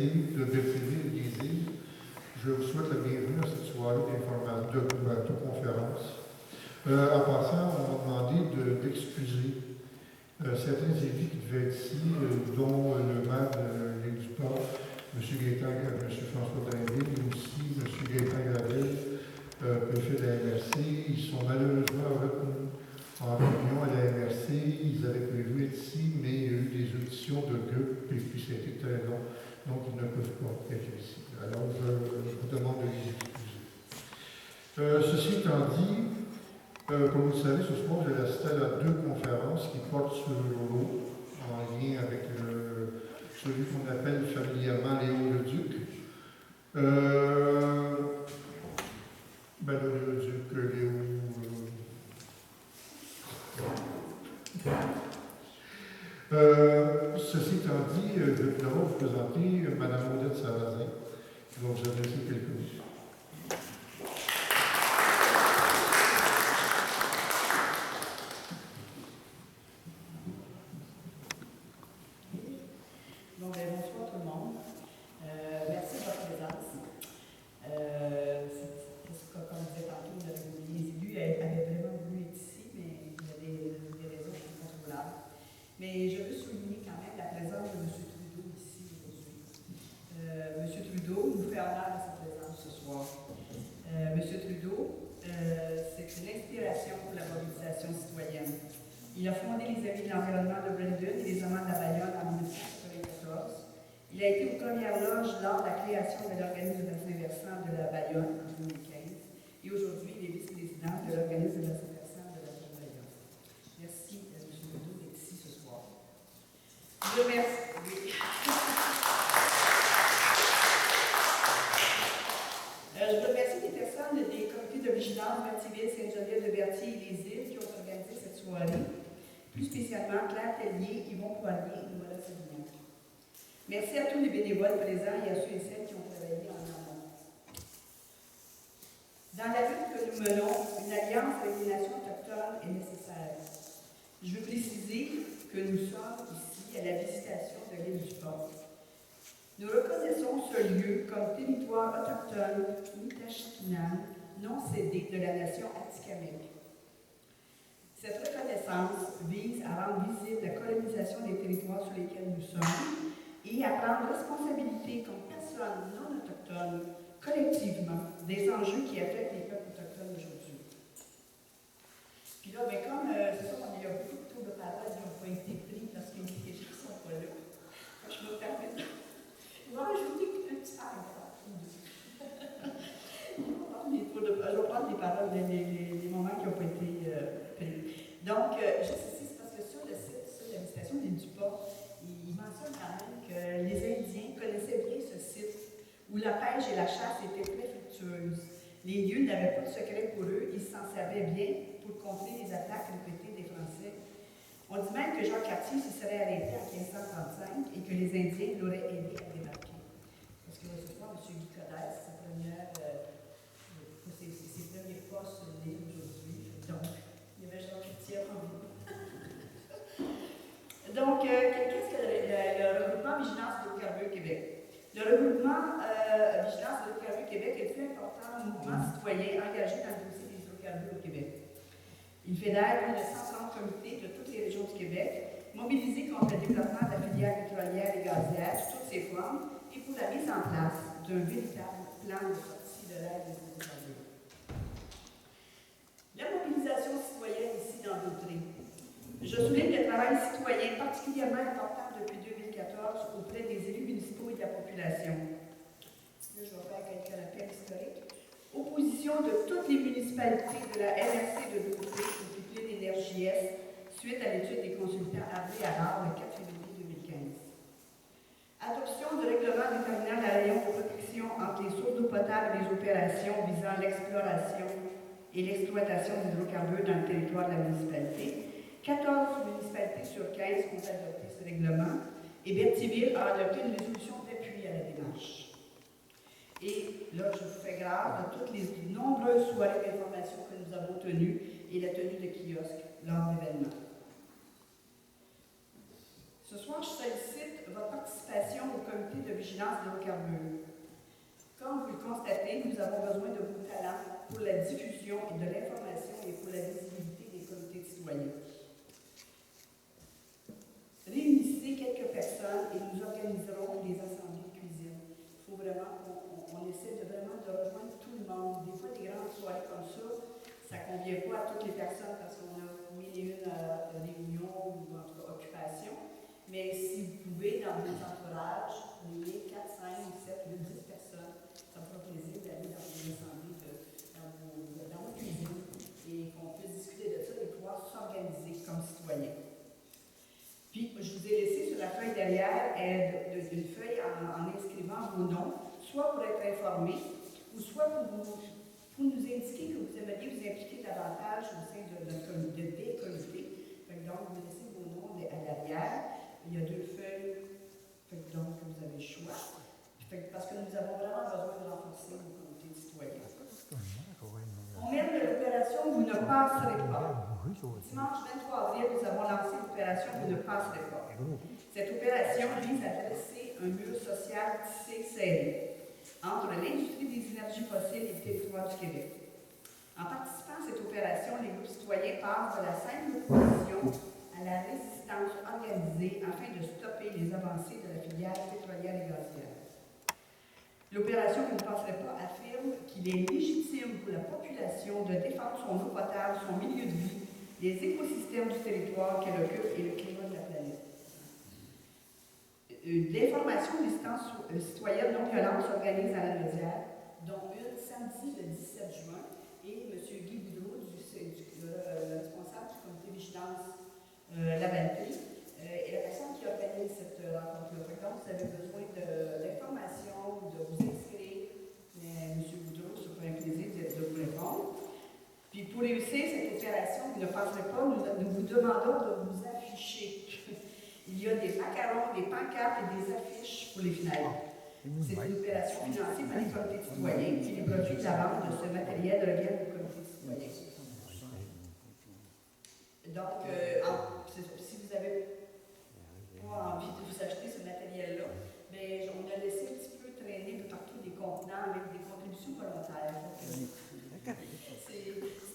de Bertheville et des îles. Je vous souhaite la bienvenue à cette soirée de conférence. En passant, on m'a demandé d'excuser certains élus qui devaient être ici, dont le maire de l'île du Port, M. François Drainville, et aussi M. Gaétan Gravel, préfet de la MRC. Ils sont malheureusement retenus en réunion à la MRC. Ils avaient prévu être ici, mais il y a eu des auditions de groupe, et puis ça a été très long. Donc, ils ne peuvent pas être ici. Alors, je vous demande de les excuser. Ceci étant dit, comme vous le savez, ce soir, j'ai assisté à deux conférences qui portent sur l'eau, en lien avec celui qu'on appelle familièrement Léo le Duc. Le Duc Léo. Ceci étant dit, je vais d'abord vous présenter Mme Odette Sarrazin, qui va vous adresser quelques mots. Bonsoir tout le monde. Merci de votre présence. Comme je disais tantôt, les élus avaient vraiment voulu être ici, mais il y a des raisons incontrôlables. Mais je veux souligner quand même la présence de M. Trudeau ici aujourd'hui. M. Trudeau nous fait honneur de sa présence ce soir. M. Trudeau, c'est une inspiration pour la mobilisation citoyenne. Il a fondé les Amis de l'environnement de Brandon et les Amants de la Bayonne en 1994. Il a été aux premières loges lors de la création de l'organisme de bassin versant de la Bayonne en 2015. Et aujourd'hui, il est vice-président de l'organisme de bassin versant de la Bayonne. Merci, M. Trudeau, d'être ici ce soir. Je remercie. Je remercie les personnes des comités de vigilance Bertheville, Sainte-Geneviève de Berthier et les îles qui ont organisé cette soirée, plus spécialement Claire Tellier, Yvon Poirier et Noël Sévignon. Merci à tous les bénévoles présents et à ceux et celles qui ont travaillé en amont. Dans la lutte que nous menons, une alliance avec les nations autochtones est nécessaire. Je veux préciser que nous sommes ici à la visitation de l'île du Port. Nous reconnaissons ce lieu comme territoire autochtone Nitachikinan non cédé de la nation Atikamekw. Cette reconnaissance vise à rendre visible la colonisation des territoires sur lesquels nous sommes et à prendre responsabilité comme personnes non autochtones, collectivement, des enjeux qui affectent les peuples autochtones aujourd'hui. Puis là, comme c'est ça, il y a beaucoup de tours de parole qui n'ont pas été pris parce que les gens ne sont pas là. Je me permets de vous rajouter un petit paragraphe. Je vais prendre les paroles des moments qui n'ont pas été pris. Donc, juste ici, c'est parce que sur le site, sur la visitation de l'île du Port, il mentionne quand même que les Indiens connaissaient bien ce site où la pêche et la chasse étaient très fructueuses. Les lieux n'avaient pas de secret pour eux, ils s'en servaient bien pour contrer les attaques répétées des Français. On dit même que Jacques Cartier se serait arrêté en 1535 et que les Indiens l'auraient aidé à débarquer. Parce que ce soir, M. Guy Coderre, ses premiers postes sur l'île aujourd'hui. Donc, il y avait Jacques Cartier en vous. Donc, qu'est-ce que le regroupement Vigilance Hydrocarbures Québec? Le regroupement Vigilance Hydrocarbures Québec est le plus important mouvement citoyen engagé dans le dossier des hydrocarbures au Québec. Il fédère plus de 130 comités de toutes les régions du Québec, mobilisés contre le développement de la filière pétrolière et gazière sous toutes ses formes et pour la mise en place d'un véritable plan de sortie de l'ère des hydrocarbures. La mobilisation citoyenne ici dans Dautré. Je souligne le travail citoyen particulièrement important depuis 2014 auprès des élus municipaux et de la population. Là, je vais faire quelques rappels historiques. Opposition de toutes les municipalités de la MRC de Dautré au peuplé d'énergie S suite à l'étude des consultants Avril Harard le 4 février 2015. Adoption du règlement déterminant la rayon de protection entre les sources d'eau potable et les opérations visant l'exploration et l'exploitation d'hydrocarbures dans le territoire de la municipalité. 14 municipalités sur 15 ont adopté ce règlement et Bertheville a adopté une résolution d'appui à la démarche. Et là, je vous fais grâce de toutes les nombreuses soirées d'information que nous avons tenues et la tenue de kiosques lors de l'événement. Ce soir, je sollicite votre participation au comité de vigilance vigilance d'hydrocarbures. Comme vous le constatez, nous avons besoin de vos talents pour la diffusion et de l'information et pour la visibilité des comités de citoyens. Réunissez quelques personnes et nous organiserons des assemblées de cuisine. Il faut vraiment qu'on essaie de rejoindre tout le monde. Des fois, des grandes soirées comme ça ne convient pas à toutes les personnes parce qu'on a 1001 réunions ou en tout cas occupations. Mais si vous pouvez, dans vos entourages, réunir 4, 5, 7, 8, 10 personnes, ça me fera plaisir d'aller dans une assemblée, dans vos cuisines et qu'on puisse discuter de ça et pouvoir s'organiser comme citoyens. Puis, je vous ai laissé sur la feuille derrière une feuille en inscrivant vos noms, soit pour être informé, ou soit pour nous indiquer que vous aimeriez vous impliquer davantage au sein des comités. Donc, vous laissez vos noms à l'arrière. Il y a 2 feuilles, donc vous avez le choix. Parce que nous avons vraiment besoin de renforcer nos comités de citoyens. On mène l'opération Vous ne passerez pas. Dimanche 23 avril, nous avons lancé l'opération Vous ne passerez pas. Cette opération vise à dresser un mur social tissé serré entre l'industrie des énergies fossiles et le territoire du Québec. En participant à cette opération, les groupes citoyens passent de la simple opposition à la résistance organisée afin de stopper les avancées de la filière pétrolière et gazière. L'opération Vous ne passerez pas affirme qu'il est légitime pour la population de défendre son eau potable, son milieu de vie, les écosystèmes du territoire qu'elle occupe et le climat de la planète. L'information des instances citoyennes non violentes s'organise à la Naudière, dont une samedi le 17 juin, et M. Guy Boudreau, le responsable du comité de vigilance Lavaltrie, est la personne qui organise cette rencontre-là. Donc, vous avez besoin d'informations, de vous inscrire. M. Boudreau, ça ferait un plaisir de vous répondre. Puis, pour réussir cette opération, vous ne passerez pas, nous vous demandons de vous afficher. Il y a des macarons, des pancartes et des affiches pour les fenêtres. C'est une opération financée par les comités de citoyens, puis les produits de la vente de ce matériel reviennent aux comités de citoyens. Donc, si vous n'avez pas envie de vous acheter ce matériel-là, bien, on a laissé un petit peu traîner de partout des contenants avec des contributions volontaires. C'est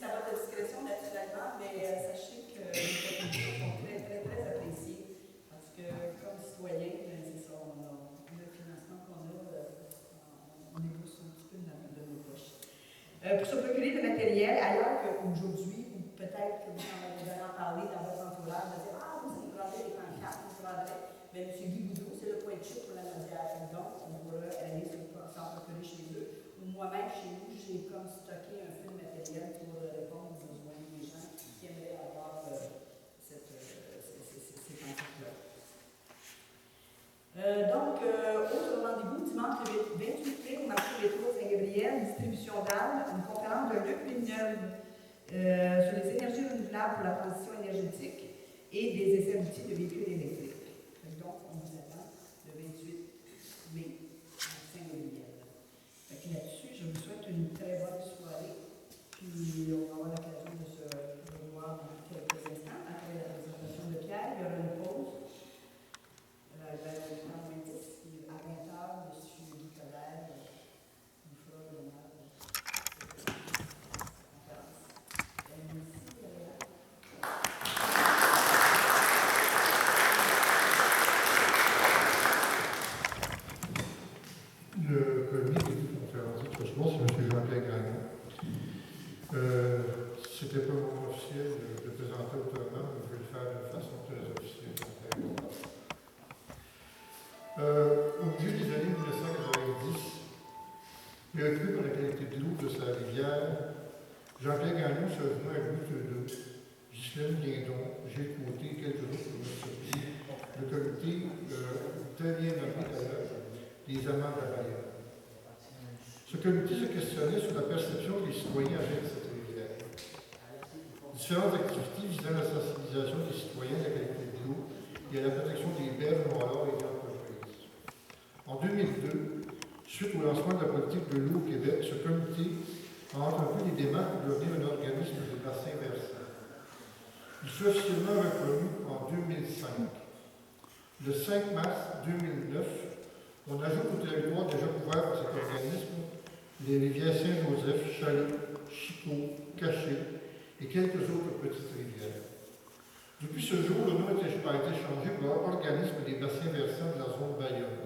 à votre discrétion naturellement, mais sachez que les contributions sont très, très, très appréciées parce que, comme citoyen, c'est ça, le financement qu'on a, on ébourse un petit peu de nos poches. Pour se procurer de matériel, alors qu'aujourd'hui, ou peut-être que vous allez en parler dans votre entourage, de dire ah, vous prendrez des pancartes, vous prendrez. Mais M. Guy Boudreau, c'est le point de chute pour la Naudière. Donc, on pourra aller s'en procurer chez eux. Ou moi-même, chez nous, j'ai comme stocké un peu de matériel pour répondre aux besoins des gens qui aimeraient avoir ces pancartes-là. Autre rendez-vous, dimanche 28 mai, au marché métro Saint-Gabriel, distribution d'armes, une conférence de Luc Villeneuve sur les énergies renouvelables pour la transition énergétique et des essais d'outils de véhicules électriques. Donc, on vous attend le 28 mai à Saint-Gabriel. Là-dessus, je vous souhaite une très bonne soirée, puis on va avoir l'occasion de se revoir dans quelques instants. Après la présentation de Pierre, il y aura une pause. À 20h, M. Guy Colère nous fera l'honneur de cette conférence. Merci. Le comité de conférencier de ce soir, c'est M. Jean-Pierre Gagnon. C'était pas mon officiel de présenter autrement, mais je vais le faire de façon très officielle. Au milieu des années 1990, préoccupé par la qualité de l'eau de sa rivière, Jean-Pierre Gagnon se joint à Louis Trudeau, Ghislaine Guindon, Gilles Côté et quelques autres pour notre surprise. Le comité, très bien nommé d'ailleurs, les amants de la Bayonne. Ce comité se questionnait sur la perception que les citoyens avaient de cette rivière. Différentes activités visant la sensibilisation des citoyens à la qualité de l'eau et à la protection des berges noires et des entreprises. En 2002, suite au lancement de la politique de l'eau au Québec, ce comité a entrepris des démarches pour devenir un organisme de bassin versant. Il fut officiellement reconnu en 2005. Le 5 mars 2009, On ajoute au territoire déjà couvert par cet organisme les rivières Saint-Joseph, Chalut, Chicot, Caché et quelques autres petites rivières. Depuis ce jour, le nom a été changé pour organisme des bassins versants de la zone Bayonne.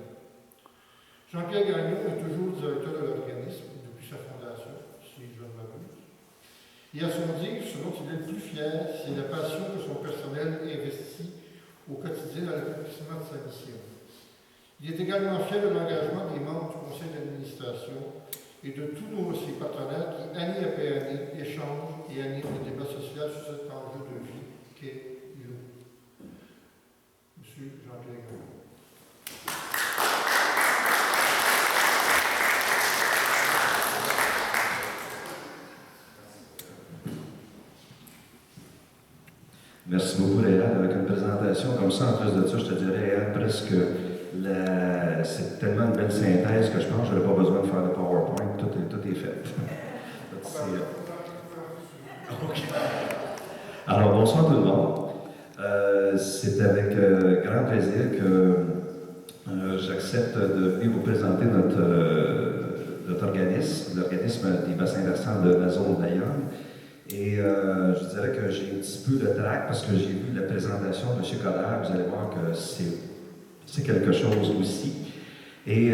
Jean-Pierre Gagnon est toujours directeur de l'organisme depuis sa fondation, si je ne m'abuse. Et à son dire, ce dont il est le plus fier, c'est la passion que son personnel investit au quotidien dans l'accomplissement de sa mission. Il est également fier de l'engagement des membres du conseil d'administration et de tous ses partenaires qui, année après année, échangent et animent le débat social sur cet enjeu de vie qu'est l'eau. Monsieur Jean-Pierre Gagnon. Merci beaucoup, Léa. Avec une présentation comme ça, en plus de ça, je te dirais presque c'est tellement une belle synthèse que je pense que je n'aurais pas besoin de faire de PowerPoint. Tout est fait. Okay. Alors, bonsoir tout le monde. C'est avec grand plaisir que j'accepte de venir vous présenter notre organisme, l'organisme des bassins versants de la zone Bayonne. Et je dirais que j'ai un petit peu de trac parce que j'ai vu la présentation de M. Collard. Vous allez voir que c'est quelque chose aussi. Et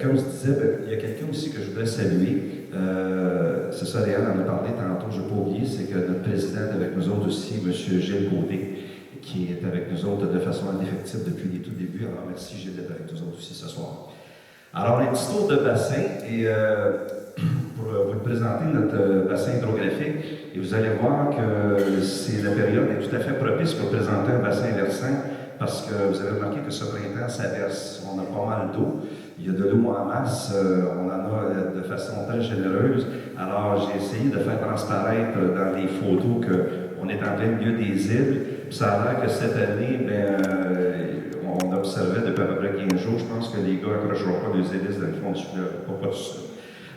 comme je disais, il y a quelqu'un aussi que je voudrais saluer. C'est ça, Léa en a parlé tantôt, je n'ai pas oublié, c'est que notre président est avec nous autres aussi, M. Gilles Gaudé, qui est avec nous autres de façon indéfectible depuis les tout débuts. Alors merci Gilles d'être avec nous autres aussi ce soir. Alors, un petit tour de bassin et pour vous présenter notre bassin hydrographique, et vous allez voir que c'est la période est tout à fait propice pour présenter un bassin versant parce que vous avez remarqué que ce printemps, ça verse, on a pas mal d'eau, il y a de l'eau en masse, on en a de façon très généreuse. Alors, j'ai essayé de faire transparaître dans les photos qu'on est en plein milieu des îles. Puis ça a l'air que cette année, on observait depuis à peu près 15 jours, je pense que les gars n'accrocheront pas les hélices dans le fond du fleuve, pas tout seul.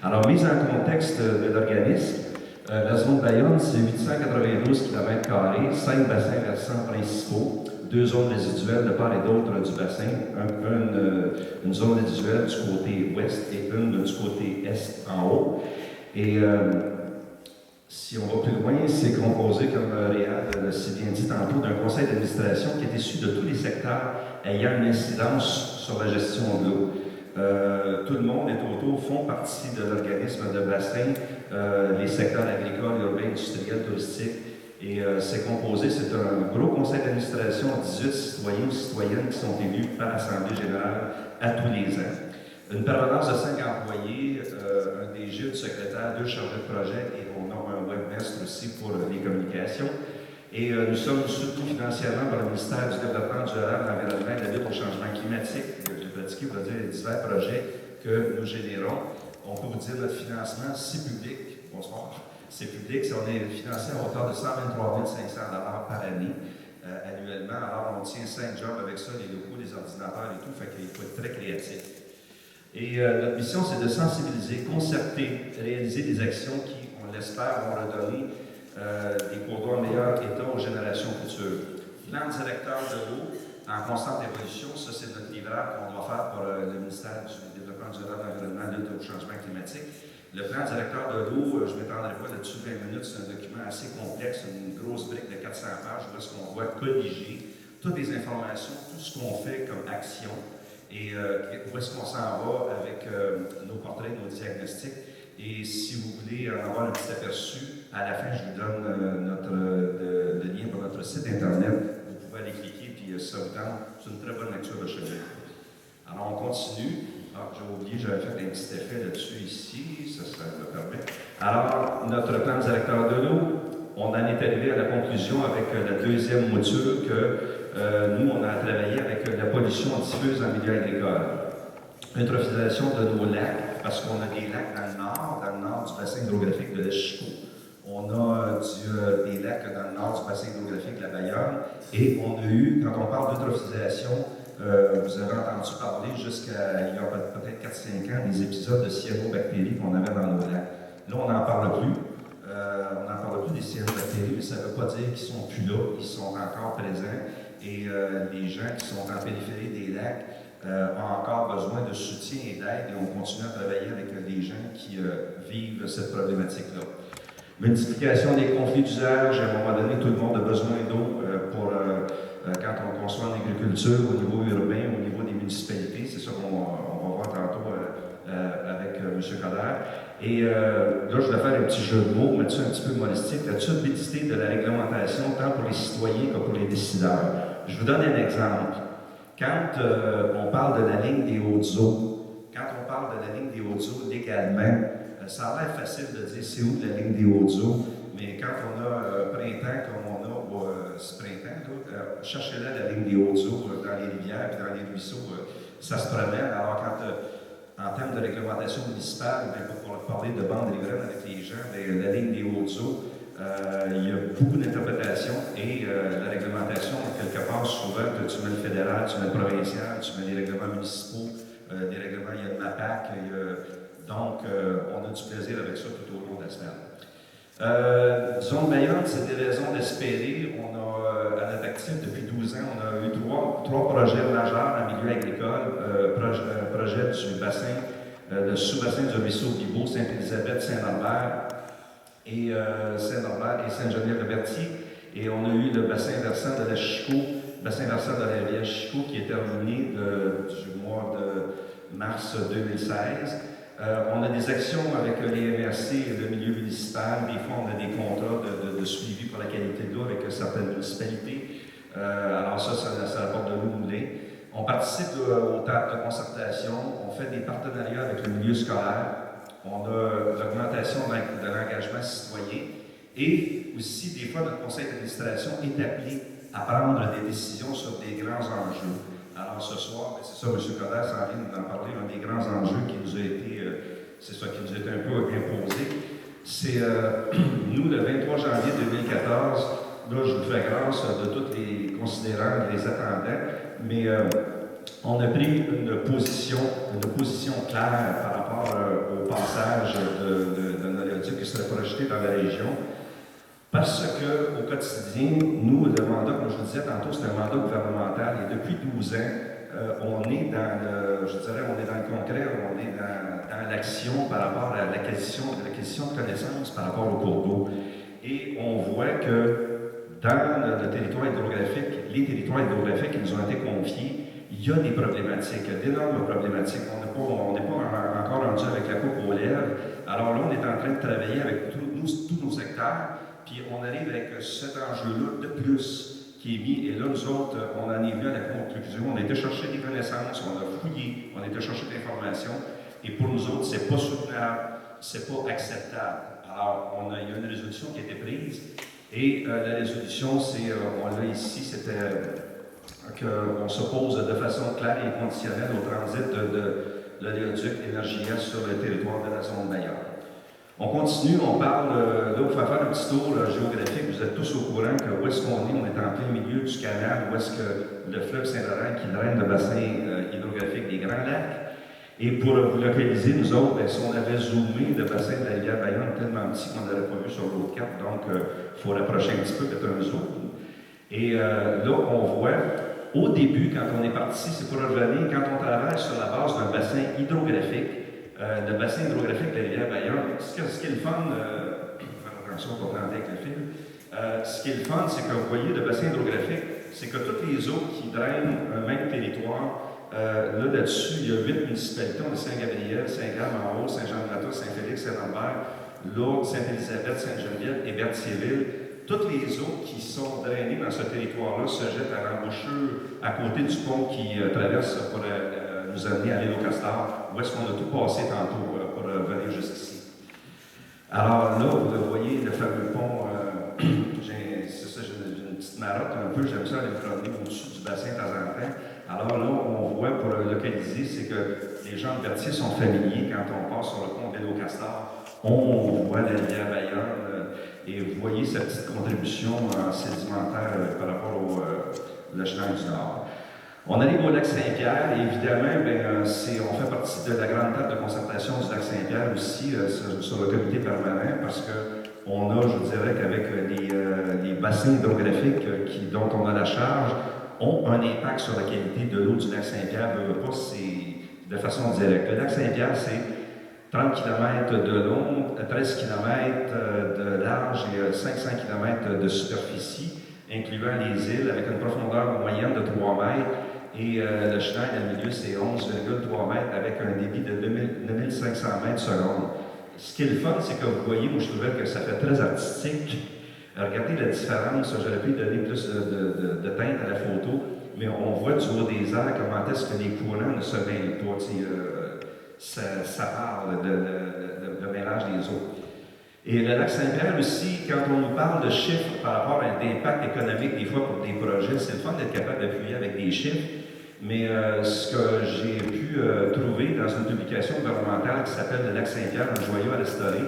Alors, mise en contexte de l'organisme, la zone Bayonne, c'est 892 km², 5 bassins versants principaux, 2 zones résiduelles de part et d'autre du bassin, une zone résiduelle du côté ouest et une du côté est en haut. Et si on va plus loin, c'est composé, comme Réal s'est bien dit tantôt, d'un conseil d'administration qui est issu de tous les secteurs ayant une incidence sur la gestion de l'eau. Tout le monde est autour, font partie de l'organisme de bassin, les secteurs agricoles, urbains, industriels, touristiques. Et c'est composé, c'est un gros conseil d'administration, 18 citoyens ou citoyennes qui sont élus par l'Assemblée générale à tous les ans. Une permanence de 5 employés, un DG, un secrétaire, 2 chargés de projet et on a un webmaster aussi pour les communications. Et nous sommes soutenus financièrement par le ministère du Développement durable, de l'Environnement et de la lutte au changement climatique. J'ai pratiqué, vous dire, les divers projets que nous générons. On peut vous dire notre financement, c'est public. Bonsoir. C'est public, on est financé à hauteur de 123 500 $ par année, annuellement. Alors, on tient 5 jobs avec ça, les locaux, les ordinateurs et tout, fait qu'il faut être très créatif. Et notre mission, c'est de sensibiliser, concerter, réaliser des actions qui, on l'espère, vont redonner des cours d'eau en meilleur état aux générations futures. Plan directeur de l'eau en constante évolution, ça c'est notre livrable qu'on doit faire pour le ministère du Développement durable, de l'Environnement et de la lutte au changement climatique. Le plan directeur de l'eau, je ne m'étendrai pas là-dessus 20 minutes, c'est un document assez complexe, une grosse brique de 400 pages, où est-ce qu'on doit colliger toutes les informations, tout ce qu'on fait comme action, et où est-ce qu'on s'en va avec nos portraits, nos diagnostics. Et si vous voulez en avoir un petit aperçu, à la fin, je vous donne le lien pour notre site Internet. Vous pouvez aller cliquer, puis ça vous tente. C'est une très bonne lecture de chemin. Alors, on continue. Ah, j'ai oublié, j'avais fait un petit effet là-dessus ici, ça me permet. Alors, notre plan directeur de l'eau, on en est arrivé à la conclusion avec la deuxième mouture que nous, on a travaillé avec la pollution diffuse en milieu agricole. Eutrophisation de nos lacs, parce qu'on a des lacs dans le nord du bassin hydrographique de l'Echico. On a des lacs dans le nord du bassin hydrographique de la Bayonne. Et on a eu, quand on parle d'eutrophisation, vous avez entendu parler jusqu'à il y a peut-être 4-5 ans des épisodes de cyanobactéries qu'on avait dans nos lacs. Là, on n'en parle plus. On n'en parle plus des cyanobactéries, mais ça ne veut pas dire qu'ils ne sont plus là, ils sont encore présents. Et les gens qui sont en périphérie des lacs a encore besoin de soutien et d'aide et on continue à travailler avec les gens qui vivent cette problématique-là. Multiplication des conflits d'usage, à un moment donné, tout le monde a besoin d'eau quand on conçoit en agriculture au niveau urbain, au niveau des municipalités. C'est ça qu'on va voir tantôt avec M. Coderre. Et là, je vais faire un petit jeu de mots, mettre ça un petit peu humoristique, la turbidité de la réglementation, tant pour les citoyens que pour les décideurs. Je vous donne un exemple. Quand on parle de la ligne des hautes eaux, légalement, ça a l'air facile de dire c'est où la ligne des hautes eaux, mais quand on a printemps comme on a ce printemps, cherchez-la la ligne des hautes eaux dans les rivières et dans les ruisseaux, ça se promène. Alors en termes de réglementation municipale, pour parler de bande riveraine avec les gens, la ligne des hautes eaux, il y a beaucoup d'interprétations et la réglementation, quelque part, souvent, tu mets le fédéral, tu mets le provincial, tu mets les règlements municipaux, des règlements, il y a le MAPAC, donc on a du plaisir avec ça tout au long de la semaine. Zone Mayenne, c'est des raisons d'espérer. On a, à l'Atactif, depuis 12 ans, on a eu trois projets majeurs en milieu agricole. Projet du bassin, le sous-bassin du ruisseau Bibeau, Sainte-Élisabeth, Saint-Norbert et Sainte-Geneviève-de-Berthier. Et on a eu le bassin versant de la Chico, bassin versant de la rivière Chico, qui est terminé du mois de mars 2016. On a des actions avec les MRC et le milieu municipal. Des fois, on a des contrats de suivi pour la qualité de l'eau avec certaines municipalités. Alors ça apporte de l'eau moulée. On participe aux tables de concertation. On fait des partenariats avec le milieu scolaire. On a l'augmentation de l'engagement citoyen. Et aussi, des fois, notre conseil d'administration est appelé à prendre des décisions sur des grands enjeux. Alors ce soir, c'est ça, M. Coderre s'en vient d'en parler, un des grands enjeux qui nous a été, c'est ça qui nous a été un peu imposé. C'est, nous, le 23 janvier 2014, là, je vous fais grâce de tous les considérants, les attendants, mais on a pris une position claire par rapport au passage de Noléoduc qui serait projeté dans la région. Parce qu'au quotidien, nous, le mandat, comme je vous disais tantôt, c'est un mandat gouvernemental et depuis 12 ans, on est dans le concret, on est dans l'action par rapport à l'acquisition de connaissances par rapport au cours d'eau. Et on voit que dans le territoire hydrographique, les territoires hydrographiques qui nous ont été confiés, il y a des problématiques, d'énormes problématiques. On n'est pas encore rendu avec la coupe aux lèvres. Alors là, on est en train de travailler avec tous nos secteurs. Puis on arrive avec cet enjeu-là de plus qui est mis. Et là, nous autres, on en est venu à la conclusion. On a été chercher des connaissances, on a fouillé, on a été chercher de l'information. Et pour nous autres, c'est pas soutenable, c'est pas acceptable. Alors, il y a une résolution qui a été prise. Et la résolution, on l'a ici, c'était qu'on s'oppose de façon claire et conditionnelle au transit de l'oléoduc Énergie-Est sur le territoire de la zone Mayenne. On continue, on parle, là, il faut faire un petit tour géographique. Vous êtes tous au courant que où est-ce qu'on est? On est en plein milieu du canal, où est-ce que le fleuve Saint-Laurent qui draine le bassin hydrographique des Grands Lacs. Et pour vous localiser, nous autres, si on avait zoomé le bassin de la rivière Bayonne tellement petit qu'on ne l'aurait pas vu sur l'autre carte, donc il faut rapprocher un petit peu, mettre un zoom. Et là, on voit, au début, quand on est parti, c'est pour revenir, quand on travaille sur la base d'un bassin hydrographique, le bassin hydrographique de la rivière Bayonne, ce qui est le fun, attention pour planter avec le fil, ce qui est le fun, c'est que vous voyez, le bassin hydrographique, c'est que toutes les eaux qui drainent un même territoire, là-dessus, il y a 8 municipalités, on a Saint-Gabriel, Saint-Gab-en-Haut, Saint-Jean-de-Matos, Saint-Félix, Saint-Lambert, Lourdes, Sainte-Élisabeth, Sainte-Geneviève et Berthierville. Toutes les eaux qui sont drainées dans ce territoire-là se jettent à l'embouchure à côté du pont qui traverse pour nous amener à l'île au Castor, où est-ce qu'on a tout passé tantôt pour venir jusqu'ici. Alors là, vous voyez le fameux pont, c'est ça, j'ai une petite marotte un peu, j'aime ça aller me promener au-dessus du bassin de temps en temps. Alors là, on voit pour le localiser, c'est que les gens de Berthier sont familiers quand on passe sur le pont de l'île au Castor. On voit la rivière Bayonne et vous voyez sa petite contribution sédimentaire par rapport au Chenal du Nord. On arrive au lac Saint-Pierre et évidemment, on fait partie de la grande table de concertation du lac Saint-Pierre aussi sur le comité permanent parce qu'on a, je dirais qu'avec les bassins hydrographiques dont on a la charge, ont un impact sur la qualité de l'eau du lac Saint-Pierre. C'est de façon directe. Le lac Saint-Pierre, c'est 30 km de long, 13 km de large et 500 km de superficie, incluant les îles, avec une profondeur moyenne de 3 mètres. Et le chenal, dans le milieu, c'est 11,3 mètres, avec un débit de 9500 mètres secondes. Ce qui est le fun, c'est que vous voyez, moi je trouvais que ça fait très artistique. Regardez la différence, j'aurais pu donner plus de teinte à la photo, mais on voit du haut des airs comment est-ce que les courants ne se mêlent pas. Ça parle de mélange des eaux. Et le lac Saint-Pierre aussi, quand on nous parle de chiffres par rapport à l'impact économique, des fois pour des projets, c'est le fun d'être capable d'appuyer avec des chiffres. Mais ce que j'ai pu trouver dans une publication gouvernementale qui s'appelle le lac Saint-Pierre, un joyau à restaurer,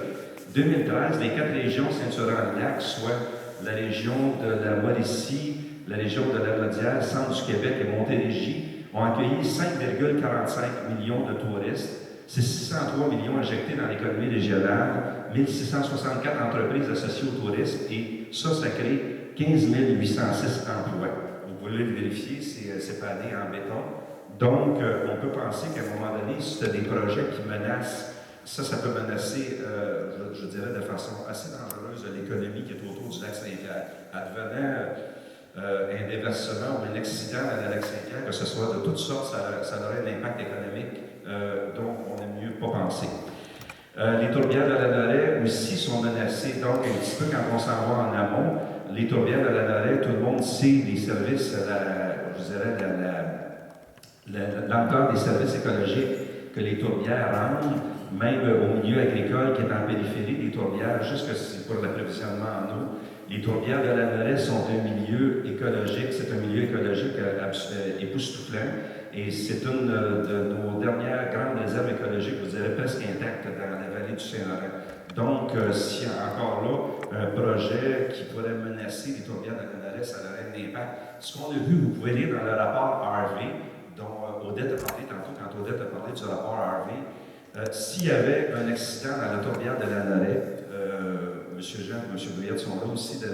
2013, les 4 régions ceinturant le lac, soit la région de la Mauricie, la région de la Laudière, centre du Québec et Montérégie, ont accueilli 5,45 millions de touristes. C'est 603 millions injectés dans l'économie régionale, 1664 entreprises associées au tourisme, et ça crée 15 806 emplois. Vous pouvez le vérifier, c'est padé en béton. Donc, on peut penser qu'à un moment donné, si tu as des projets qui menacent, ça peut menacer, je dirais, de façon assez dangereuse l'économie qui est autour du lac Saint-Pierre. Advenant un déversement ou un accident à la lac Saint-Pierre, que ce soit de toutes sortes, ça aurait un impact économique dont on aime mieux pas penser. Les tourbières de la Noret aussi sont menacées, donc un petit peu quand on s'en va en amont, les tourbières de la Noret, tout le monde sait les services, je dirais, l'ampleur des services écologiques que les tourbières rendent, même au milieu agricole qui est en périphérie des tourbières, juste que c'est pour l'approvisionnement en eau. Les tourbières de la Noret sont un milieu écologique, c'est un milieu écologique époustouflant, et c'est une de nos dernières grandes réserves écologiques, vous direz presque intactes dans la vallée du Saint-Laurent. Donc, s'il y a encore là un projet qui pourrait menacer les tourbières de la Noret, ça aurait un impact. Ce qu'on a vu, vous pouvez lire dans le rapport Harvey, dont Odette a parlé tantôt, quand Odette a parlé du rapport Harvey. S'il y avait un accident dans la tourbière de la Noret, M. Jean et M. Brouillette sont là aussi de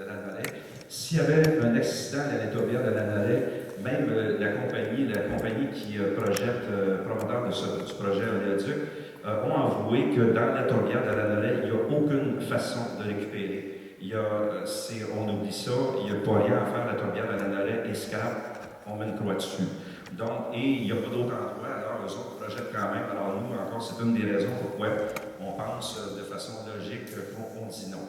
la Noret, s'il y avait un accident dans la tourbière de la Noret, même la compagnie qui projette, promoteur du projet Oléoduc, ont avoué que dans la tourbière de la Noret, il n'y a aucune façon de récupérer. On oublie ça, il n'y a pas rien à faire, la tourbière de la Noret est scrap, on met une croix dessus. Donc, et il n'y a pas d'autre endroit, alors eux autres projettent quand même. Alors nous, encore, c'est une des raisons pourquoi on pense de façon logique qu'on dit non.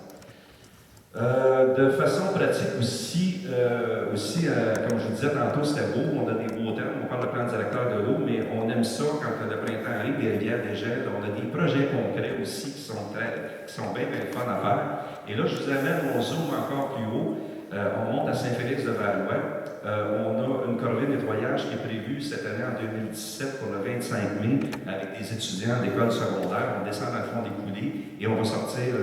De façon pratique aussi, comme je vous disais tantôt, c'était beau, on a des beaux termes, on parle de plan directeur de l'eau, mais on aime ça quand le printemps arrive, des rivières dégèlent, on a des projets concrets aussi qui sont bien fun à faire. Et là, je vous amène mon zoom encore plus haut. On monte à Saint-Félix-de-Valois. On a une corvée de nettoyage qui est prévue cette année en 2017 pour le 25 mai avec des étudiants d'école secondaire. On descend dans le fond des coulées et on va sortir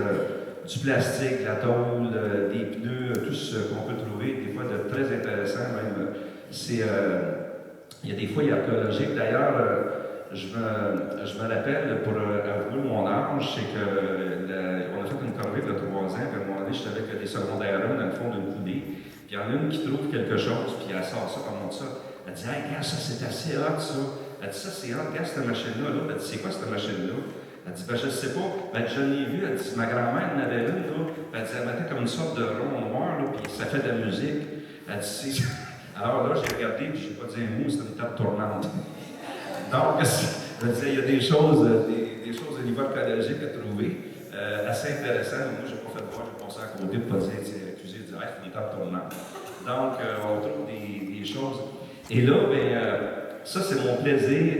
du plastique, la tôle, des pneus, tout ce qu'on peut trouver, des fois de très intéressant. Même, il y a des fouilles archéologiques. D'ailleurs, je me rappelle, pour avouer mon âge, c'est qu'on a fait une corvée de 3 ans, puis à un moment donné, j'étais avec des secondaires dans le fond d'une coulée, puis il y en a une qui trouve quelque chose, puis elle sort ça, elle montre ça. Elle dit « Hey, gars, ça c'est assez hot, ça. » Elle dit « Ça c'est hot, gars, cette machine-là. » Elle dit « C'est quoi cette machine-là? » Elle dit « Ben, je ne sais pas. Ben, je l'ai vu. » Elle dit « Ma grand-mère en avait une, là. » Elle dit « Elle mettait comme une sorte de rond noir, là, puis ça fait de la musique. » Elle dit « Alors là, j'ai regardé, puis je n'ai pas dit un mot, c'était une table tournante. » Donc, je disais, il y a des choses au niveau archéologique à trouver, assez intéressantes. Moi, je n'ai pas fait de voir, j'ai passé à côté pour pas dire, accusé de dire, hey, c'est une table tournante. Donc, on trouve des choses. Et là, ça, c'est mon plaisir.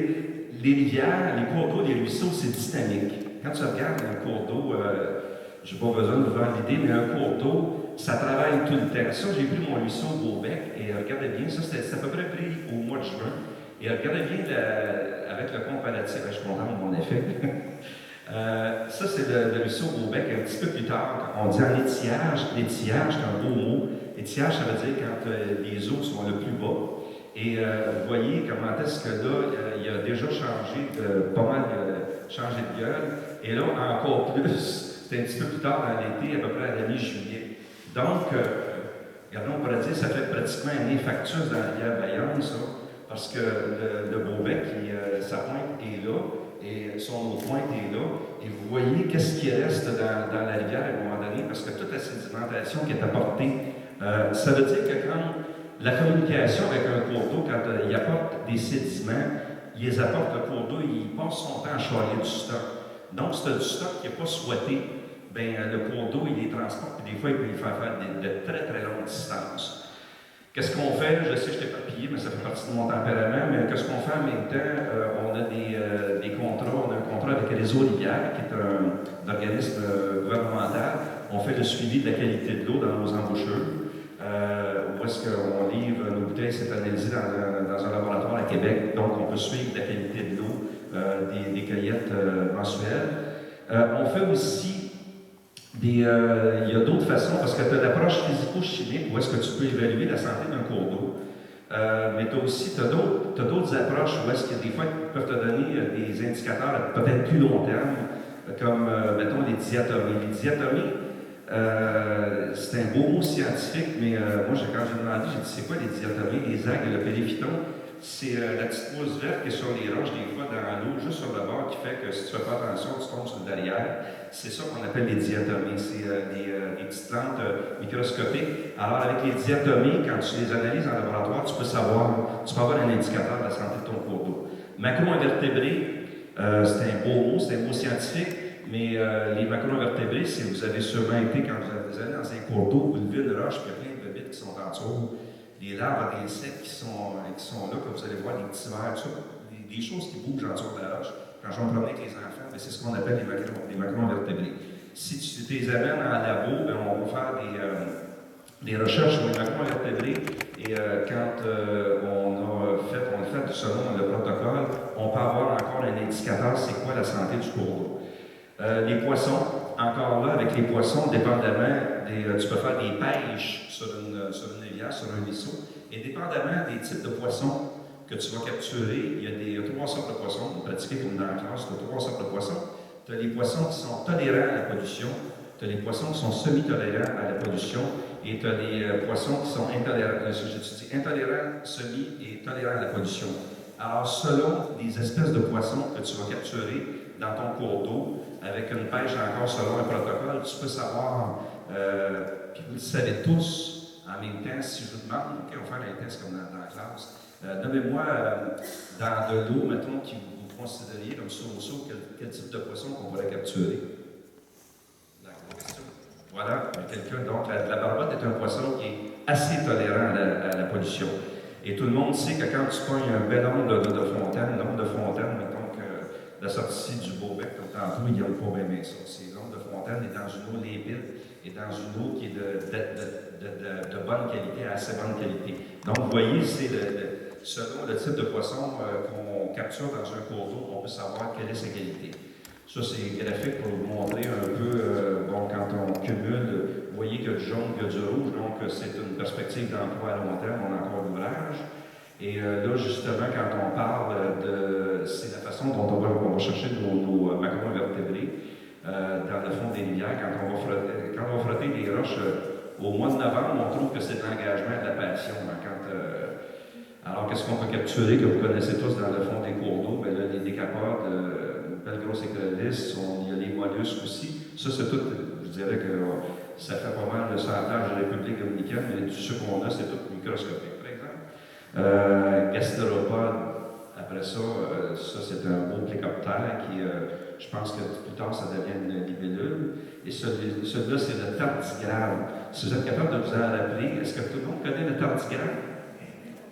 Les rivières, les cours d'eau, les ruisseaux, c'est dynamique. Quand tu regardes un cours d'eau, je n'ai pas besoin de vous faire l'idée, mais un cours d'eau, ça travaille tout le temps. Ça, j'ai pris mon ruisseau au Beaubec, et regardez bien, ça, c'était à peu près pris au mois de juin. Et regardez bien avec le comparatif, je suis content de mon effet. Ça, c'est le ruisseau Beaubec. Un petit peu plus tard, on dit en étiage. L'étiage, c'est un beau mot. Étiage, ça veut dire quand les eaux sont le plus bas. Et vous voyez comment est-ce que là, il a déjà changé pas mal changé de gueule. Et là, encore plus, c'est un petit peu plus tard dans l'été, à peu près à la mi-juillet. Donc, Regardez, on pourrait dire que ça fait pratiquement un infarctus dans la rivière Bayonne, ça, parce que le Beaubec, sa pointe est là, et son autre pointe est là, et vous voyez qu'est-ce qui reste dans la rivière à un moment donné, parce que toute la sédimentation qui est apportée, ça veut dire que quand la communication avec un cours d'eau, quand il apporte des sédiments, il les apporte le cours d'eau, il passe son temps à charrier du stock. Donc, c'est du stock qui n'est pas souhaité, bien, le cours d'eau, il les transporte, puis des fois, il peut faire de très, très longues distances. Qu'est-ce qu'on fait? Je sais que je t'ai papillé, mais ça fait partie de mon tempérament, mais qu'est-ce qu'on fait en même temps? On a des contrats, on a un contrat avec Réseau Rivière, qui est un organisme gouvernemental. On fait le suivi de la qualité de l'eau dans nos embouchures. Où est-ce qu'on livre nos bouteilles, c'est analysé dans un laboratoire à Québec, donc on peut suivre la qualité de l'eau, des cueillettes mensuelles. On fait aussi il y a d'autres façons, parce que tu as l'approche physico-chimique, où est-ce que tu peux évaluer la santé d'un cours d'eau. Mais tu as aussi d'autres approches où est-ce que des fois ils peuvent te donner des indicateurs à peut-être plus long terme, comme, mettons, les diatomies. Les diatomies, c'est un beau mot scientifique, mais moi, quand j'ai demandé, j'ai dit c'est quoi les diatomies, les algues, le périphyton? C'est la petite mousse verte qui est sur les roches, des fois dans l'eau, juste sur le bord, qui fait que si tu ne fais pas attention, tu tombes sur le derrière. C'est ça qu'on appelle les diatomies. C'est des petites plantes microscopiques. Alors, avec les diatomies, quand tu les analyses en laboratoire, tu peux avoir un indicateur de la santé de ton cours d'eau. Macro-invertébrés, c'est un beau mot, c'est un mot scientifique, mais les macro-invertébrés, si vous avez sûrement été, quand vous allez dans un cours d'eau, vous levez une roche, puis il y a plein de bébites qui sont en dessous. Les larves d'insectes qui sont là, que vous allez voir, des petits vers, tout ça, des choses qui bougent en dessous de la roche. Quand je vais me promener avec les enfants, c'est ce qu'on appelle les macro-invertébrés. Si tu les amènes en labo, bien, on va faire des recherches sur les macro-invertébrés et quand on a fait selon le protocole, on peut avoir encore un indicateur, c'est quoi la santé du cours d'eau. Les poissons, encore là, avec les poissons, dépendamment, tu peux faire des pêches sur une rivière, sur un ruisseau, et dépendamment des types de poissons que tu vas capturer, il y a 3 sortes de poissons, pratiqués comme dans la classe, tu as 3 sortes de poissons. Tu as les poissons qui sont tolérants à la pollution, tu as les poissons qui sont semi-tolérants à la pollution, et tu as les poissons qui sont intolérants, semi et tolérants à la pollution. Alors, selon les espèces de poissons que tu vas capturer dans ton cours d'eau, avec une pêche encore selon un protocole, tu peux savoir, puis vous le savez tous, en même temps, si je vous demande, OK, on va faire un test comme dans la classe, nommez-moi dans de l'eau, mettons, qui vous considériez comme source, quel type de poisson qu'on pourrait capturer. Voilà, quelqu'un, donc la barbotte est un poisson qui est assez tolérant à la pollution. Et tout le monde sait que quand tu pognes un bel ongle de fontaine, mettons que la sortie du Beaubec, comme tantôt, il n'y a pas bien ça. C'est l'ongle de fontaine est dans une eau limpide et dans une eau qui est de bonne qualité, à assez bonne qualité. Donc, vous voyez, c'est selon le type de poisson qu'on capture dans un cours d'eau, on peut savoir quelle est sa qualité. Ça, c'est graphique pour vous montrer un peu, quand on cumule, vous voyez qu'il y a du jaune, qu'il y a du rouge, donc c'est une perspective d'emploi à long terme, on a encore l'ouvrage. Et là, justement, quand on parle c'est la façon dont on va chercher nos macro-invertébrés dans le fond des rivières, quand on va frotter des roches au mois de novembre, on trouve que c'est l'engagement de la passion. Alors, qu'est-ce qu'on peut capturer, que vous connaissez tous dans le fond des cours d'eau? Bien là, les décapodes, une belle grosse écrevisse, il y a les mollusques aussi. Ça, c'est tout, je dirais que ça fait pas mal le centage de la République dominicaine, mais tout ce qu'on a, c'est tout microscopique, par exemple. Gastéropodes, après ça, c'est un beau plécoptère qui, je pense que plus tard, ça devient une libellule. Et celui-là, c'est le tardigrade. Si vous êtes capable de vous en rappeler, est-ce que tout le monde connaît le tardigrade?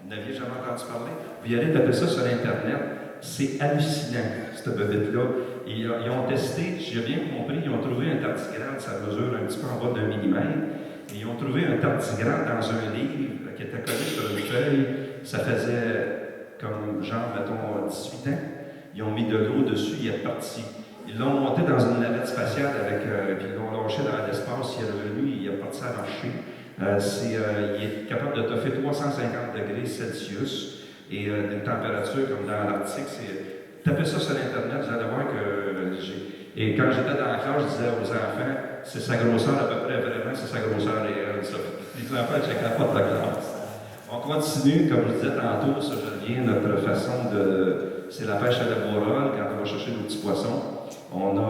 Vous n'aviez jamais entendu parler? Vous allez taper ça sur Internet. C'est hallucinant, cette bébête-là. Ils ont testé, si j'ai bien compris, ils ont trouvé un tardigrade, ça mesure un petit peu en bas d'1 millimètre. Et ils ont trouvé un tardigrade dans un livre qui était collé sur une feuille. Ça faisait comme, genre, mettons, 18 ans. Ils ont mis de l'eau dessus, il est parti. Ils l'ont monté dans une navette spatiale puis ils l'ont lâché dans l'espace, il est revenu, il est parti à marcher. Il est capable de toffer 350 degrés Celsius et une température comme dans l'Arctique. Tapez ça sur Internet, vous allez voir que Et quand j'étais dans la classe, je disais aux enfants, c'est sa grosseur à peu près, vraiment, c'est sa grosseur réelle, ça. Les enfants ne checkaient pas de la classe. On continue, comme je disais tantôt, ça je reviens, notre façon de... C'est la pêche à la bourrole, quand on va chercher nos petits poissons. On a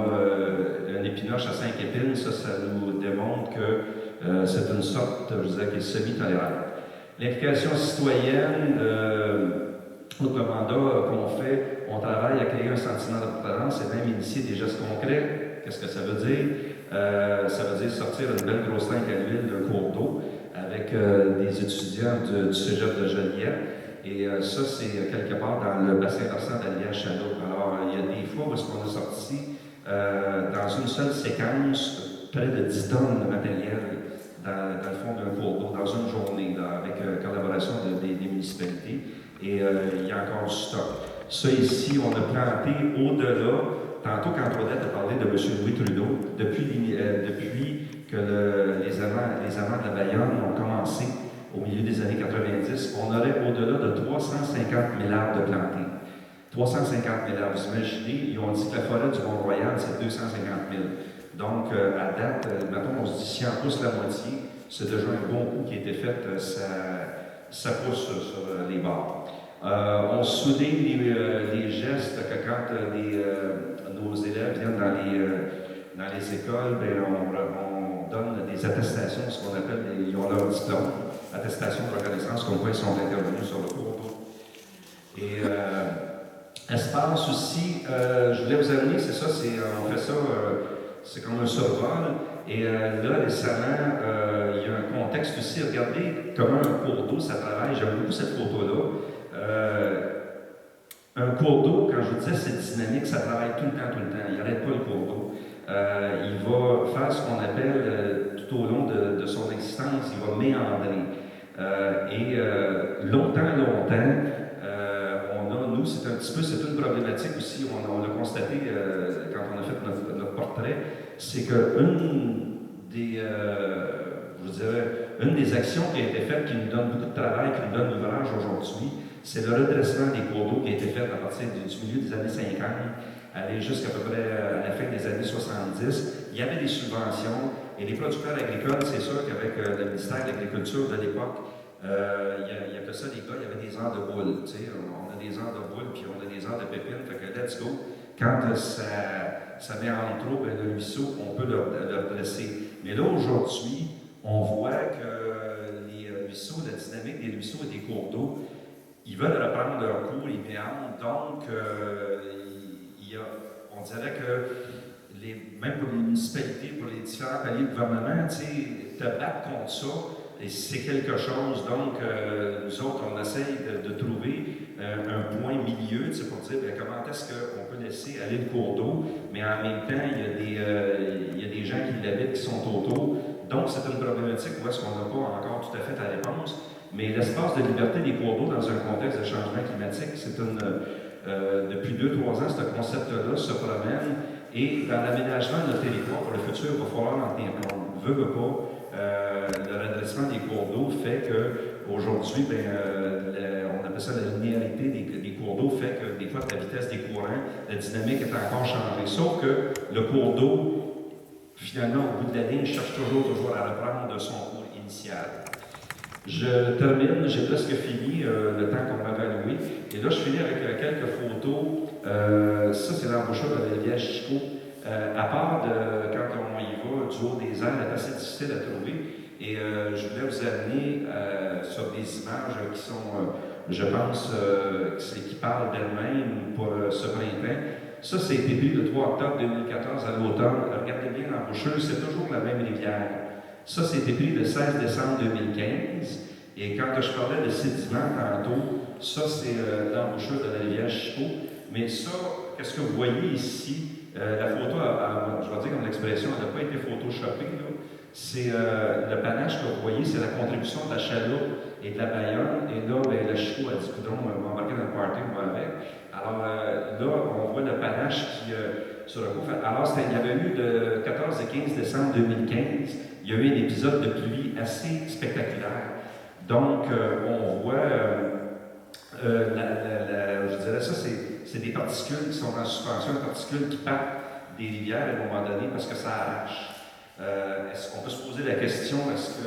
un épinoche à 5 épines, ça nous démontre que c'est une sorte, je disais, qui est semi-tolérante. L'implication citoyenne, autre mandat qu'on fait, on travaille à créer un sentiment d'appartenance et même initier des gestes concrets. Qu'est-ce que ça veut dire? Ça veut dire sortir une belle grosse tank à l'huile d'un cours d'eau avec des étudiants du cégep de Joliette. Et ça, c'est quelque part dans le bassin versant d'Allière-Chaloupes. Alors, il y a des fois où on est sorti dans une seule séquence près de 10 tonnes de matériel dans le fond d'un cours d'eau, dans une journée, là, avec collaboration des municipalités. Et il y a encore du stock. Ça ici, on a planté au-delà. Tantôt, quand Claudette a parlé de M. Louis Trudeau, depuis que les amants de la Bayonne ont commencé au milieu des années 90, on aurait au-delà de 350 000 arbres de plantés. 350 000 arbres. Vous imaginez, ils ont dit que la forêt du Mont-Royal, c'est 250 000. Donc, à date, mettons, on se dit, si on pousse la moitié, c'est déjà un bon coup qui a été fait, ça pousse sur les bords. On souligne les gestes que quand nos élèves viennent dans les écoles, bien, on donne des attestations, ce qu'on appelle, ils ont leur diplôme, attestation de reconnaissance, comme quoi ils sont intervenus sur le cours d'eau. Et espace aussi, je voulais vous amener, c'est ça, on fait ça, c'est comme un survol. Et là, récemment, il y a un contexte aussi. Regardez comment un cours d'eau, ça travaille. J'aime beaucoup cette photo-là. Un cours d'eau, quand je vous disais, c'est dynamique, ça travaille tout le temps. Il n'arrête pas le cours d'eau. Il va faire ce qu'on appelle, tout au long de son existence, il va méandrer. Longtemps, nous, c'est une problématique aussi, on l'a constaté quand on a fait notre portrait, c'est qu'une des actions qui a été faite, qui nous donne beaucoup de travail, qui nous donne l'ouvrage aujourd'hui, c'est le redressement des cours d'eau qui a été fait à partir du milieu des années 50, aller jusqu'à peu près à la fin des années 70. Il y avait des subventions, et les producteurs agricoles, c'est sûr qu'avec le ministère de l'Agriculture de l'époque, il y a que ça, les gars, il y avait des heures de boule. Tu sais, on a des heures de boule, puis on a des heures de pépines, fait que let's go. Quand ça met en trop, ben, le ruisseau, on peut le dresser. Mais là, aujourd'hui, on voit que les ruisseaux, la dynamique des ruisseaux et des cours d'eau, ils veulent reprendre leur cours, ils méandrent. Donc, on dirait que, même pour les municipalités, pour les différents paliers de gouvernement, tu sais, te battre contre ça, et c'est quelque chose, donc nous autres, on essaye de trouver un point milieu, pour dire bien, comment est-ce qu'on peut laisser aller le cours d'eau, mais en même temps, il y a des gens qui l'habitent, qui sont autour. Donc, c'est une problématique où est-ce qu'on n'a pas encore tout à fait la réponse. Mais l'espace de liberté des cours d'eau dans un contexte de changement climatique, depuis 2-3 ans, ce concept-là se promène. Et dans l'aménagement de notre territoire pour le futur, il va falloir en tenir compte. Veut pas. Le redressement des cours d'eau fait qu'aujourd'hui, on appelle ça la linéarité des cours d'eau, fait que des fois, la vitesse des courants, la dynamique est encore changée. Sauf que le cours d'eau, finalement, au bout de la ligne, cherche toujours à reprendre de son cours initial. Je termine, j'ai presque fini le temps qu'on m'avait alloué. Et là, je finis avec quelques photos. Ça, c'est l'embouchure de la rivière Chico. À part quand on y va, du haut des airs, c'est assez difficile à trouver. Et je voulais vous amener sur des images qui sont, je pense, qui parlent d'elles-mêmes pour ce printemps. Ça, c'est été pris le 3 octobre 2014 à l'automne. Regardez bien l'embouchure, c'est toujours la même rivière. Ça, c'était pris le 16 décembre 2015. Et quand je parlais de sédiments tantôt, ça, c'est l'embouchure de la rivière Chico. Mais ça, qu'est-ce que vous voyez ici? La photo, je vais dire comme l'expression, elle n'a pas été photoshopée. C'est le panache que vous voyez, c'est la contribution de la chaloupe et de la Bayonne. Et là, la Chico a dit, coudonc, on va embarquer dans le party, on va avec. Alors là, on voit le panache qui, sur le coup, alors il y avait eu de 14 et 15 décembre 2015, il y a eu un épisode de pluie assez spectaculaire. Donc, on voit, je dirais ça, c'est des particules qui sont en suspension, des particules qui partent des rivières à un moment donné parce que ça arrache. Est-ce qu'on peut se poser la question, est-ce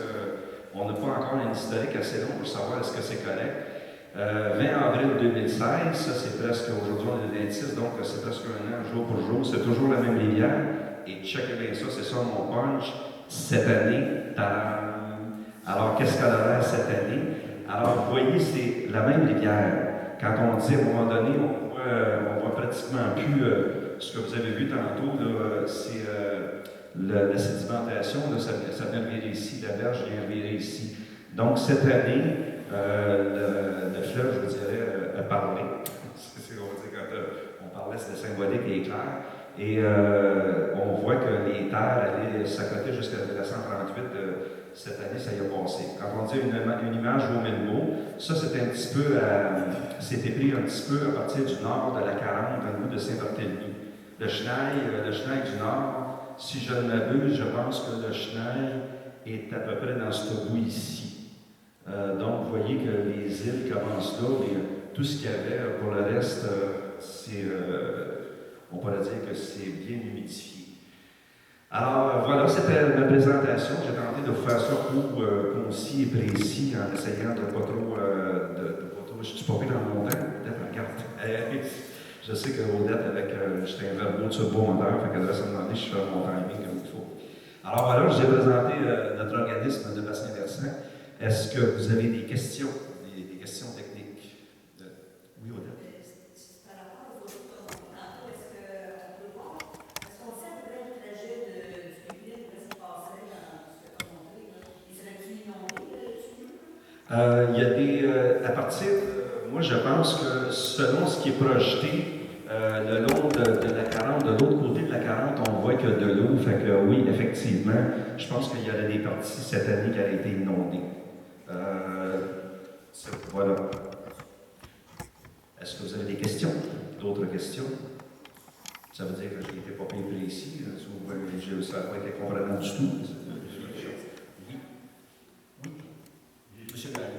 qu'on n'a pas encore un historique assez long pour savoir est-ce que c'est correct? 20 avril 2016, ça c'est presque, aujourd'hui on est le 26, donc c'est presque un an, jour pour jour, c'est toujours la même rivière. Et checkez bien ça, c'est ça mon punch. Cette année, tadam! Alors qu'est-ce qu'elle a l'air cette année? Alors vous voyez, c'est la même rivière. Quand on dit à un moment donné, on voit pratiquement plus ce que vous avez vu tantôt, c'est la sédimentation, ça vient virer ici, la berge vient virer ici. Donc cette année, le fleuve, je vous dirais, a parlé. C'est ce qu'on va dire quand on parlait, c'était symbolique et clair. Et on voit que les terres allaient s'accoter jusqu'à la 138. Cette année, ça y a passé. Quand on dit une image au Melbo, ça c'était pris un petit peu à partir du nord de la 40, dans le bout de Saint-Barthélemy. Le Chenail du nord, si je ne m'abuse, je pense que le Chenail est à peu près dans ce bout ici. Donc, vous voyez que les îles commencent là, et tout ce qu'il y avait pour le reste, on pourrait dire que c'est bien humidifié. Alors, voilà, c'était ma présentation. J'ai tenté de vous faire ça court, concis et précis, en essayant de ne pas trop. Je suis pas pris dans mon temps, Odette, regarde. Je sais que Odette, j'étais un verbo de turbo-moteur, fait qu'elle devrait se demander si je fais mon timing comme il faut. Alors voilà, j'ai présenté notre organisme de bassin versant. Est-ce que vous avez des questions, des questions techniques? Oui, Odette? Par rapport aux autres tantôt, est-ce qu'on peut voir, est-ce qu'on sait à peu près le trajet du public, où est-ce qu'il passerait dans ce que tu as montré? Il serait-il inondé, le tunnel? Il y a des. À partir. Moi, je pense que selon ce qui est projeté, le long de la 40, de l'autre côté de la 40, on voit qu'il y a de l'eau. Fait que oui, effectivement, je pense qu'il y aurait des parties cette année qui auraient été inondées. Voilà. Est-ce que vous avez des questions? D'autres questions? Ça veut dire que je n'étais pas bien précis. Ça n'a pas été comprenant du tout. Oui. Oui. Monsieur Gagnon.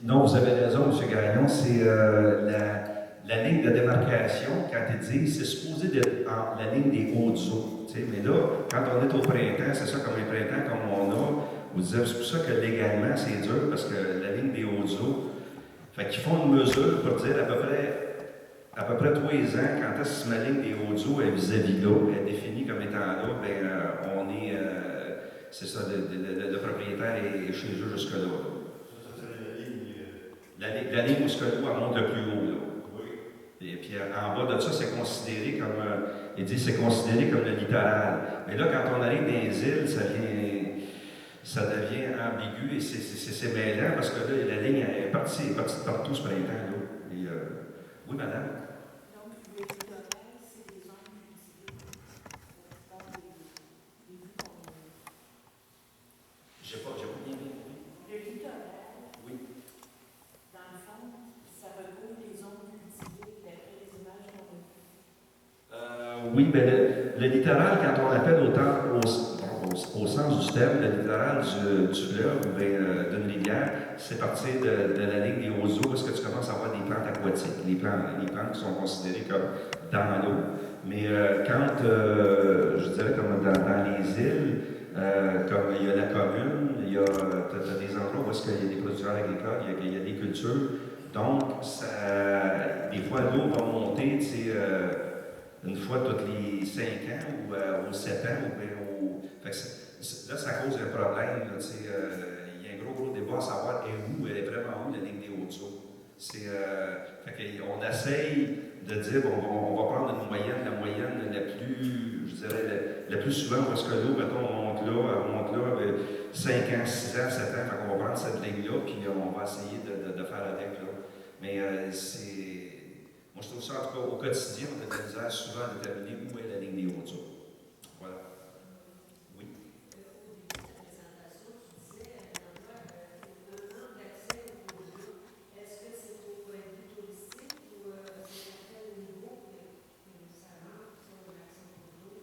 Non, vous avez raison, M. Gagnon, c'est la ligne de démarcation, quand ils disent, c'est supposé être la ligne des hautes eaux. Mais là, quand on est au printemps, c'est ça comme un printemps comme on a, vous disiez, c'est pour ça que légalement c'est dur, parce que la ligne des hautes eaux, fait qu'ils font une mesure pour dire à peu près tous les ans, quand est-ce que ma ligne des hautes eaux est vis-à-vis là, est définie comme étant là, ben, on est, c'est ça, le propriétaire est chez eux jusque-là. La ligne où l'eau monte le plus haut, là. Oui. Et puis en bas de ça, c'est considéré comme, il dit, c'est considéré comme le littoral. Mais là, quand on arrive dans les îles, ça devient ambigu et c'est mêlant parce que là, la ligne est partie de partout ce printemps, là. Et, oui, madame? Donc, le littoral, c'est des zones cultivées. J'ai pas bien vu. Le littoral, Oui. dans le fond, ça recouvre les zones cultivées d'après les images qu'on a vues. Oui, mais le littoral, quand on appelle au sens du terme, le littoral du fleuve ou d'une rivière, c'est partir de la ligne des hautes eaux parce que tu commences à avoir des plantes aquatiques, les plantes qui sont considérées comme dans l'eau. Mais quand, je dirais comme dans les îles, comme il y a la commune, il y a des endroits où est-ce qu'il y a des producteurs agricoles, il y a des cultures. Donc, des fois, l'eau va monter, tu sais, une fois tous les 5 ans ou aux 7 ans. Fait que là, ça cause un problème. Là, il y a un gros débat à savoir elle est vraiment où la ligne des hautes eaux. Fait qu'on essaye de dire on va prendre une moyenne, la moyenne la plus, je dirais, la plus souvent parce que l'eau, mettons, monte là, 5 ans, 6 ans, 7 ans, fait qu'on va prendre cette ligne-là, puis on va essayer de faire avec là. Mais moi je trouve ça, en tout cas, au quotidien, on a de la misère souvent à déterminer où est la ligne des hautes eaux. Voilà. Oui.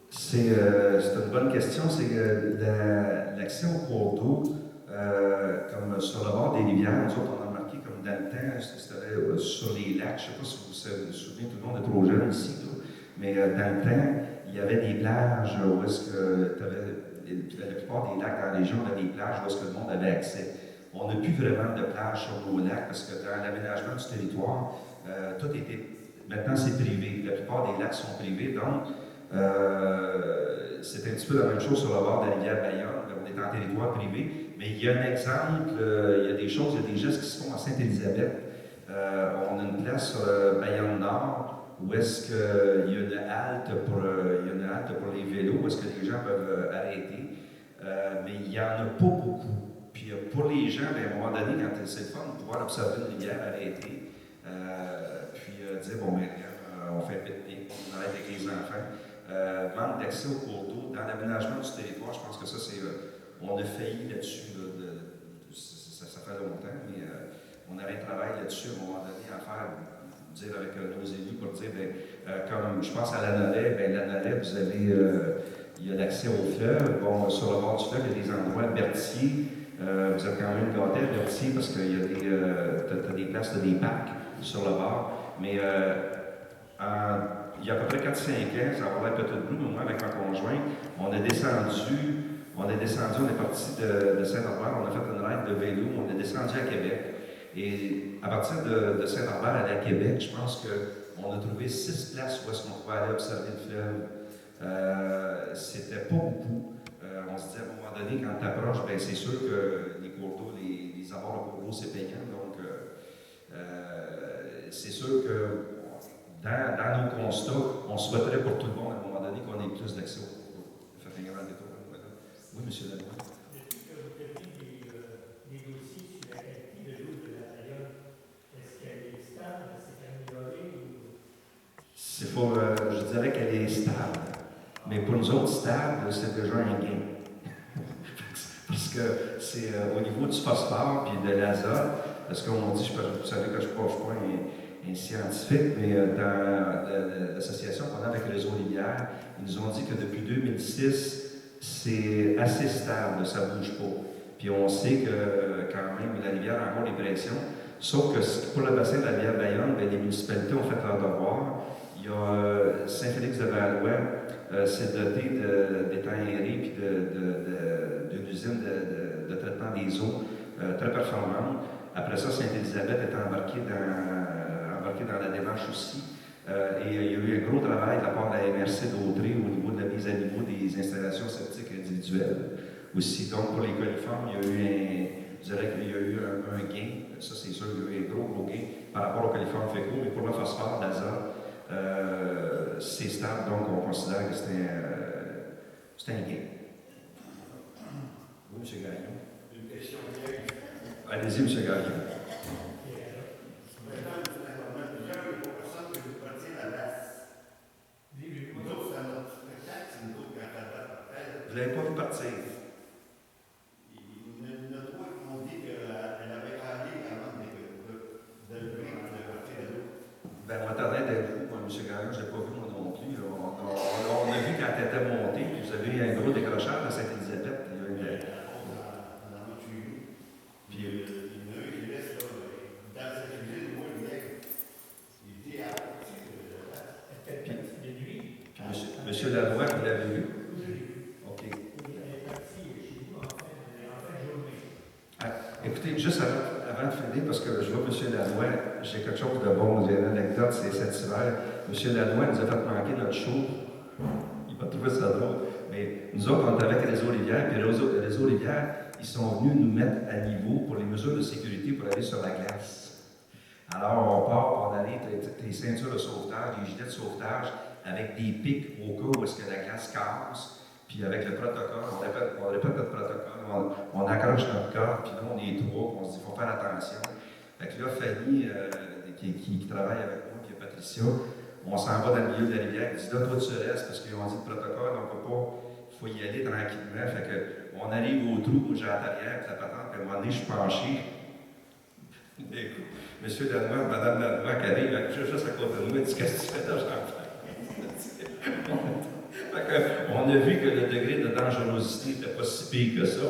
C'est une bonne question. C'est que l'accès au cours d'eau, comme sur le bord des rivières, nous autres, on a remarqué comme dans le temps, c'était sur les lacs, je ne sais pas si vous vous souvenez, tout le monde est trop jeune ici, là, mais dans le temps, il y avait des plages où est-ce que tu avais, la plupart des lacs dans la région avaient des plages où est-ce que le monde avait accès. On n'a plus vraiment de plages sur nos lacs parce que dans l'aménagement du territoire, tout était. Maintenant, c'est privé. La plupart des lacs sont privés, donc c'est un petit peu la même chose sur le bord de la rivière Bayonne. On est en territoire privé, mais il y a un exemple, il y a des choses, il y a des gestes qui se font à Sainte-Élisabeth. On a une place sur Bayonne Nord où est-ce qu'il y a une halte pour les vélos, où est-ce que les gens peuvent arrêter. Mais il n'y en a pas beaucoup. Puis pour les gens, bien, à un moment donné, quand c'est le fun de pouvoir observer une rivière arrêter, puis dire, bon, ben, on fait un pique-nique, on arrête avec les enfants. Manque d'accès au cours d'eau. Dans l'aménagement du territoire, je pense que ça, c'est. On a failli là-dessus, ça fait longtemps, mais on avait un travail là-dessus à un moment donné à faire, dire avec nos élus pour dire, bien, comme je pense à la Nollet, bien, la Nollet, vous avez. Il y a l'accès au fleuve. Bon, sur le bord du fleuve, il y a des endroits Berthier. Vous êtes quand même gâtés à Berthier parce qu'il y a des places, des parcs sur le bord. Mais il y a à peu près 4-5 ans, ça va l'air peut-être bleu, mais moi, avec ma conjointe, on est parti de Saint-Norbert, on a fait une ride de vélo, on est descendu à Québec. Et à partir de Saint-Norbert à aller à Québec, je pense qu'on a trouvé 6 places où est-ce qu'on pouvait aller observer le fleuve. C'était pas beaucoup. On se dit à un moment donné, quand tu approches, ben, c'est sûr que les cours d'eau, les avoirs de cours d'eau, c'est payant. Donc, c'est sûr que dans nos constats, on souhaiterait pour tout le monde, à un moment donné, qu'on ait plus d'accès au cours d'eau. Faites un grand détour. Voilà. Oui, M. Lanois. Depuis que vous avez des dossiers sur la qualité de l'eau de la Bayonne, est-ce qu'elle est stable, est-ce qu'elle est améliorée ou... C'est pas, je dirais qu'elle est stable. Mais pour nous autres, stable, c'est déjà un gain. Parce que c'est au niveau du phosphore et de l'azote, parce qu'on dit, vous savez que je ne suis pas un scientifique, mais dans l'association qu'on a avec le réseau Rivière, ils nous ont dit que depuis 2006, c'est assez stable, ça ne bouge pas. Puis on sait que quand même la rivière a encore des pressions, sauf que pour le bassin de la rivière Bayonne, bien, les municipalités ont fait leur devoir. Il y a Saint-Félix-de-Valois, c'est doté d'étangs aérés puis d'une usine de traitement des eaux très performante. Après ça, Sainte-Élisabeth est embarquée dans la démarche aussi. Et il y a eu un gros travail de la part de la MRC d'Autrey au niveau de la mise à niveau des installations septiques individuelles aussi. Donc, pour les coliformes, il y a eu un gain. Ça, c'est sûr, il y a eu un gros gain par rapport aux coliformes fécaux. Mais pour le phosphore, l'azote, c'est stable, donc on considère que c'est un gain. Oui, M. Gagnon. Une question bien. Allez-y, M. Gagnon. Maintenant, il y a personne que vous preniez la place. Nous autres, c'est notre spectacle, c'est nous autres qui avons la place par terre. Vous ne l'avez pas vu partir. Il y en a trois qui m'ont dit qu'elle avait râlé avant de partir de l'eau. Ben, on attendait d'être vous, moi, M. Gagnon, je ne l'ai pas vu moi non plus. On a vu quand elle était montée, puis vous avez eu un gros décrochage à Sainte-Élisabeth. Puis il y en a un qui laisse là, dans sa cuisine, moi, il dit à Elle est partie de nuit. Monsieur Lanois, vous l'avez vu? OK. Elle est partie chez nous en fin de journée. Écoutez, juste avant de finir, parce que je vois M. Lanois, j'ai quelque chose de bon, j'ai une anecdote, c'est cet hiver. M. Lanois nous a fait manquer notre show. Il va trouver ça drôle. Mais nous autres, on est avec Réseau Rivière, puis Réseau Rivière, ils sont venus nous mettre à niveau pour les mesures de sécurité pour aller sur la glace. Alors, on part pour aller, tes ceintures de sauvetage, des gilets de sauvetage, avec des pics au cas où est-ce que la glace casse. Puis avec le protocole, on répète notre protocole, on accroche notre corps, puis là, on est trois, on se dit, il faut faire attention. Fait que là, Fanny, qui travaille avec moi, puis Patricia, on s'en va dans le milieu de la rivière, elle dit, là, toi, tu restes, parce qu'ils ont dit le protocole, on ne peut pas, il faut y aller tranquillement. Fait que, on arrive au trou, où j'ai à l'arrière, puis la patente, puis à un moment donné, je suis penché. Écoute, M. Lanois, Mme Lanois, qui arrive, juste à côté de nous, elle dit, qu'est-ce que tu fais là, j'en on a vu que le degré de dangerosité n'était pas si pire que ça.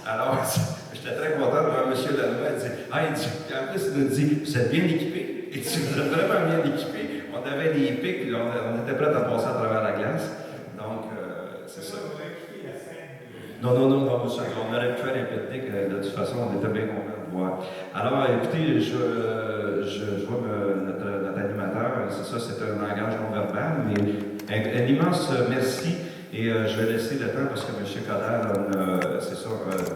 Alors, j'étais très content de voir M. Lanois. Il dit, en plus, il nous dit, vous êtes bien équipés. Et vous êtes vraiment bien équipés. On avait les pics, puis on était prêts à passer à travers la glace. Donc, c'est ça. Non, monsieur, on aurait pu faire un pique-nique. De toute façon, on était bien contents de voir. Alors, écoutez, je vois notre animateur. C'est ça, c'est un langage non verbal, mais un immense merci. Et je vais laisser le temps parce que M. Coderre, c'est ça,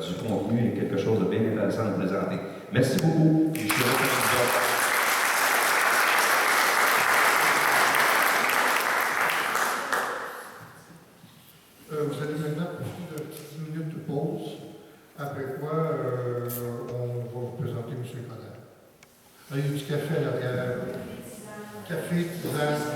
du contenu et quelque chose de bien intéressant à nous présenter. Merci beaucoup. Et je suis heureux de vous. Vous allez maintenant profiter de 10 minutes de pause, après quoi on va vous présenter M. Coderre. Il y a du café à l'arrière. Café, tisane.